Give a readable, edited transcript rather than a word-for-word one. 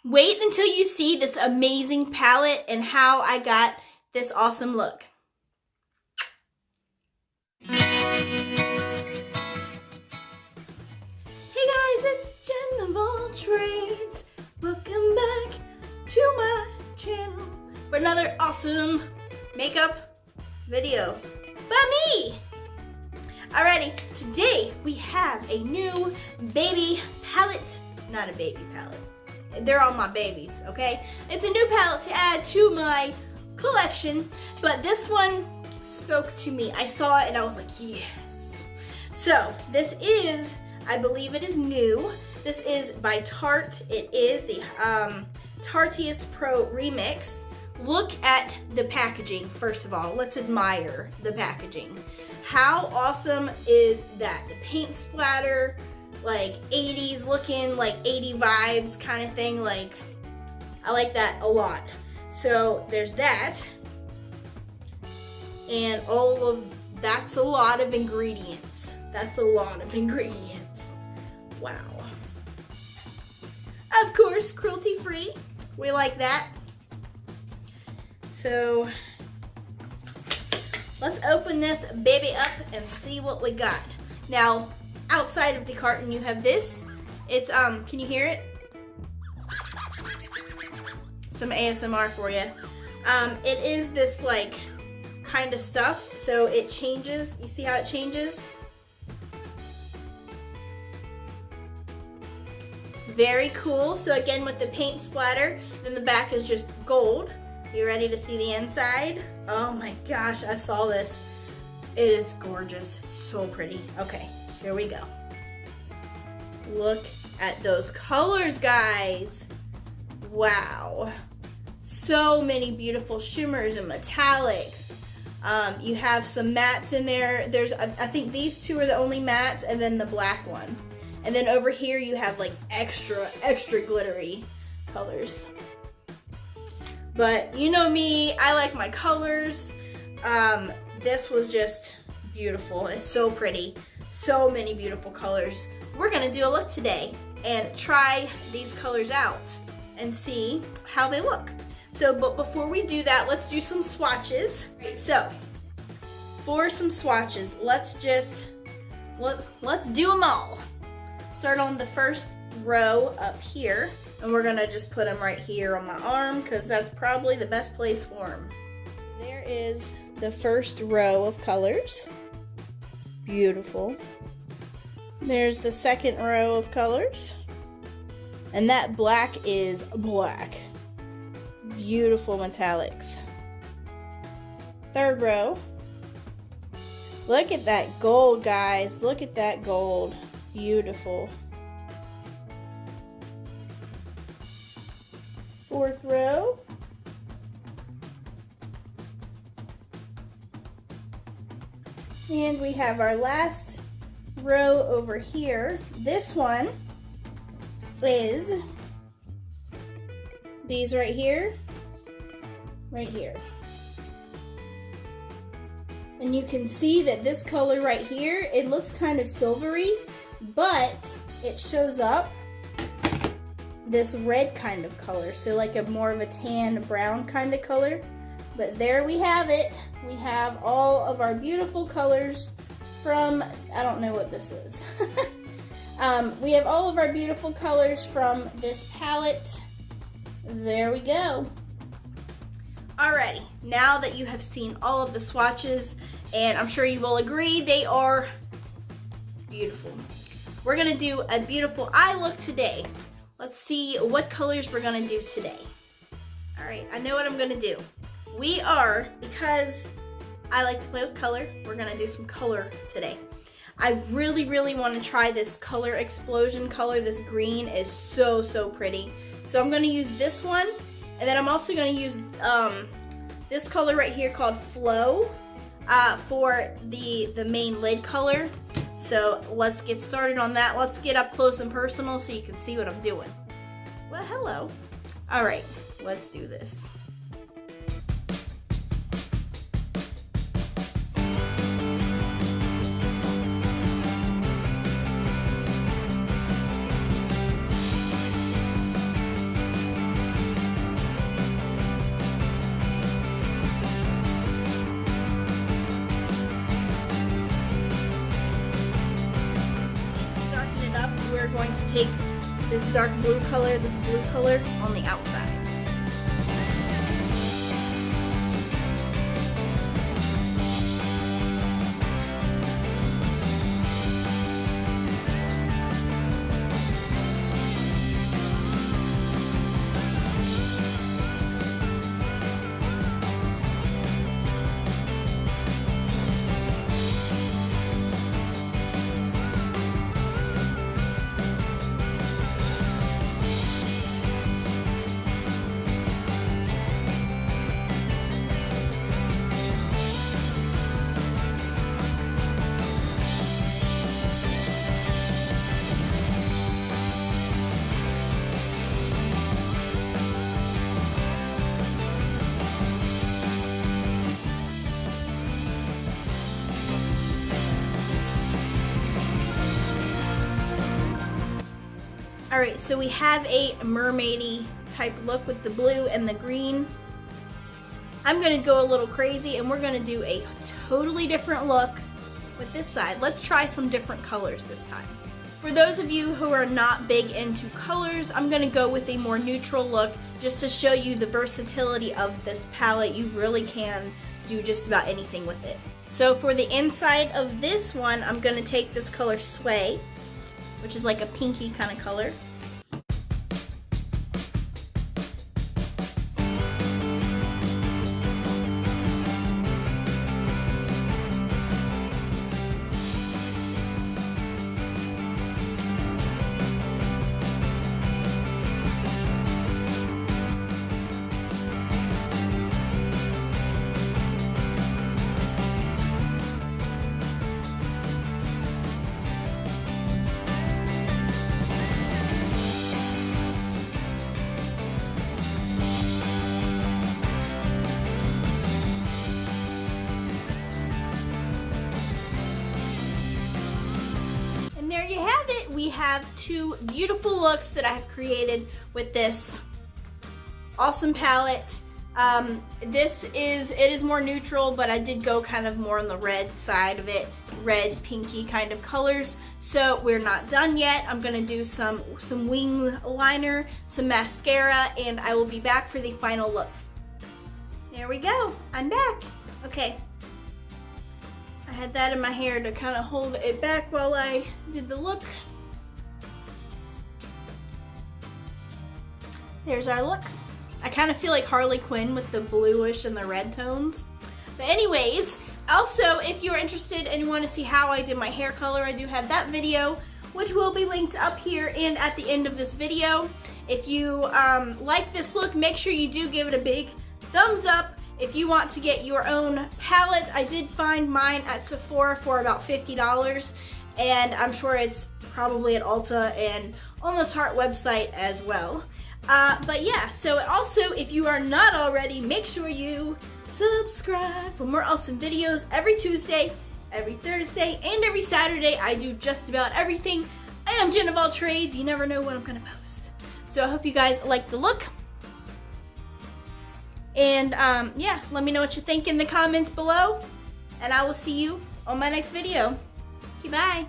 Wait until you see this amazing palette and how I got this awesome look. Hey guys, it's Jen of all trades. Welcome back to my channel for another awesome makeup video by me. Alrighty, today we have a new baby palette. Not a baby palette. They're all my babies, okay? It's a new palette to add to my collection, but this one spoke to me. I saw it and I was like, yes. So this is, I believe it is new. This is by Tarte. It is the Tartiest Pro Remix. Look at the packaging, first of all. Let's admire the packaging. How awesome is that? The paint splatter, like 80s looking, like 80 vibes kind of thing. Like, I like that a lot. So there's that. And all of, that's a lot of ingredients. That's a lot of ingredients. Wow. Of course, cruelty free. We like that. So let's open this baby up and see what we got. Now, outside of the carton, you have this. It's, can you hear it? Some ASMR for you. It is this, like, kind of stuff. So it changes. You see how it changes? Very cool. So again, with the paint splatter, then the back is just gold. You ready to see the inside? Oh my gosh, I saw this. It is gorgeous. It's so pretty. Okay, here we go. Look at those colors, guys. Wow. So many beautiful shimmers and metallics. You have some mattes in there. There's, I think these two are the only mattes, and then the black one. And then over here you have like extra glittery colors. But you know me, I like my colors. This was just beautiful. It's so pretty. So many beautiful colors. We're gonna do a look today and try these colors out and see how they look. So, but before we do that, let's do some swatches. Right, so, for some swatches, let's do them all. Start on the first row up here. And we're gonna just put them right here on my arm because that's probably the best place for them. There is the first row of colors. Beautiful. There's the second row of colors. And that black is black. Beautiful metallics. Third row. Look at that gold, guys. Look at that gold. Beautiful. Fourth row. And we have our last row over here. This one is these right here, And you can see that this color right here, it looks kind of silvery, but it shows up this red kind of color, so like a more of a tan brown kind of color. But there we have it. We have all of our beautiful colors from, I don't know what this is. We have all of our beautiful colors from this palette. There we go. Alrighty, now that you have seen all of the swatches, and I'm sure you will agree, they are beautiful. We're gonna do a beautiful eye look today. Let's see what colors we're gonna do today. All right, I know what I'm gonna do. Because I like to play with color, we're gonna do some color today. I really wanna try this color explosion color. This green is so pretty. So I'm gonna use this one, and then I'm also gonna use this color right here called Flow for the main lid color. So let's get started on that. Let's get up close and personal so you can see what I'm doing. Well, hello. All right, let's do this. take this dark blue color, this blue color on the outside. Alright, so we have a mermaidy type look with the blue and the green. I'm going to go a little crazy and we're going to do a totally different look with this side. Let's try some different colors this time. For those of you who are not big into colors, I'm going to go with a more neutral look just to show you the versatility of this palette. You really can do just about anything with it. So for the inside of this one, I'm going to take this color Sway, which is like a pinky kind of color. There you have it. We have two beautiful looks that I have created with this awesome palette. It is more neutral, but I did go kind of more on the red side of it, red, pinky kind of colors. So we're not done yet. I'm gonna do some wing liner, some mascara, and I will be back for the final look. There we go. I'm back. Okay. I had that in my hair to kind of hold it back while I did the look. There's our looks. I kind of feel like Harley Quinn with the bluish and the red tones. But anyways, also if you're interested and you want to see how I did my hair color, I do have that video, which will be linked up here and at the end of this video. If you like this look, make sure you do give it a big thumbs up. If you want to get your own palette, I did find mine at Sephora for about $50, and I'm sure it's probably at Ulta and on the Tarte website as well. But yeah, so also if you are not already, make sure you subscribe for more awesome videos every Tuesday, every Thursday, and every Saturday. I do just about everything. I am Jen of all trades. You never know what I'm gonna post. So I hope you guys like the look. And yeah, let me know what you think in the comments below, and I will see you on my next video. Okay, bye.